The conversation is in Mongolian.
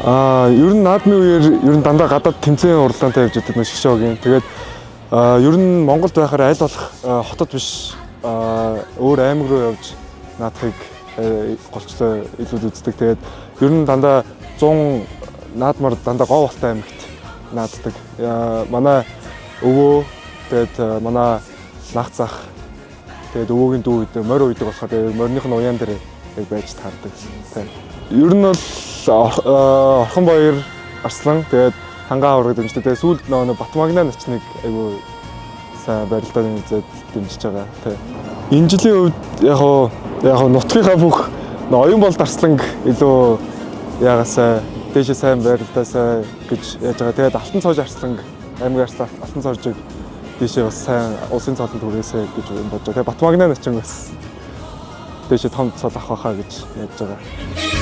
Ер нь наадмын үеэр ер нь дандаа гадаад тэмцээн уралдаантай явж байдаг Шгшөөгийн. Тэгээд ер нь Монголд байхаар аль болох хотод биш өөр аймаг руу явж наадахыг голчлоо илүү үздэг. Тэгээд ер нь дандаа 100 наадмаар дандаа говь болтой аймагт нааддаг. Манай өвөө тэгээд манай нах зах тэгээд өвөөгийн дүү үүдээ морь уудаг болохоор тэгээд морьных нь уяан дээр яг байж таардаг. Ер нь бол Орхон Баяр, Арслан тэгээд Хангаа авраг дэмждэг. Тэгээд сүүлд нөгөө Батмагна начныг айгүй сайн барилдаад үзээд дэмжиж байгаа. Энэ жилийн хувьд яг нутгийнхаа бүх оюун болд Арслан илүү ягаасаа дээшээ сайн барилдаасаа гэж яаж байгаа. Тэгээд Алтан цоож Арслан аймаг Алтан цоожийг дээшээ бас сайн улсын цолонд хүрээсэй гэж бодож байгаа. Тэгээд Батмагна начин бас дээшээ том цол авах байхаа гэж яаж байгаа.